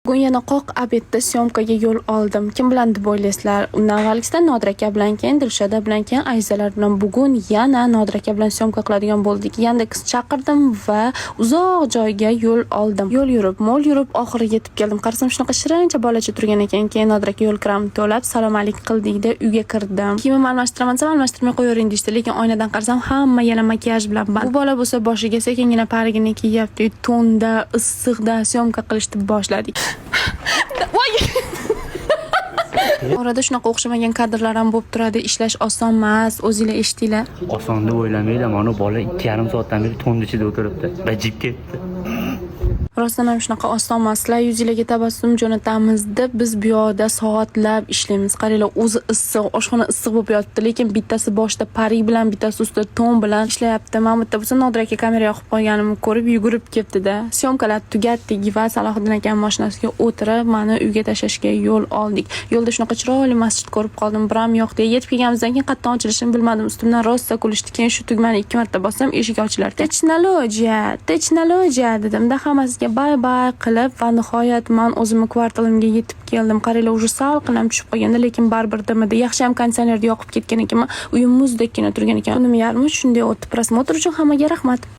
Bugun yana qoq obedda syomkaga yo'l oldim. Kim bilan deb o'ylaysizlar? Undan avvalgisidan Nodira aka bilan, keyin Dilshada bilan, keyin Ayzalar bilan. Bugun yana Nodira aka bilan syomka qiladigan bo'ldik. Yandex chaqirdim va uzoq joyga yo'l oldim. Yo'l yurib, mo'l yurib, oxiriga yetib keldim. Qarasam shunaqa shirincha bolacha turgan ekan. Keyin Nodira aka yo'l kiramni to'lab salom alik qildik-da uyga kirdim. Kiyimimni almashtiraman, almashtirmay qo'yavering deydi, lekin oynadan qarasam hamma yana makiyaj bilan band. Bu bola bo'lsa boshiga sekingina parigini kiyyapti. Tunda, issiqda syomka qilishni boshladik. Voy! Orada shunaqa o'xshamagan kadrlar ham bo'lib turadi. Ishlash oson emas, o'zingizlar eshitinglar. Oson deb o'ylamaydi, mana bola 2,5 soatdan beri to'n ichida o'tiribdi. Bajib ketdi. Rostdan ham shunaqa oson emas. Sizlar yuzingizga tabassum jo'natamiz deb biz bu yoqda soatlab ishlaymiz. Qaranglar, o'zi issiq, oshxona issiq bo'lib yotibdi, lekin bittasi boshda parik bilan, bittasi ustida to'n bilan ishlayapti. Men bitta bo'lsa Nodira aka kamera yoqib qo'yganimni ko'rib yugurib ketdi-da. Syomkalar tugatdik va Salohiddin aka mashinasiga o'tirib, meni uyga tashlashga yo'l oldik. Yo'lda shunaqa chiroyli masjid ko'rib qoldim, biram yo'qdi. Yetib kelganimizdan keyin qatdan ochilishini bilmadim. Ustimdan rosa kulishdi. Keyin shu tugmani 2 marta bossam, eshik ochilar. Technologiya dedim-da, hammasiga bay qilib va nihoyat men o'zimni kvartalimga yetib keldim. Qaranglar, уже salqin ham tushib qolganda, lekin baribir dimidi. Yaxshi ham konditsionerni yoqib ketgan ekanman. Uyim muzdekkina turgan ekan. Kunim yarmi shunday o'tib. Prosmotr uchun hammaga rahmat.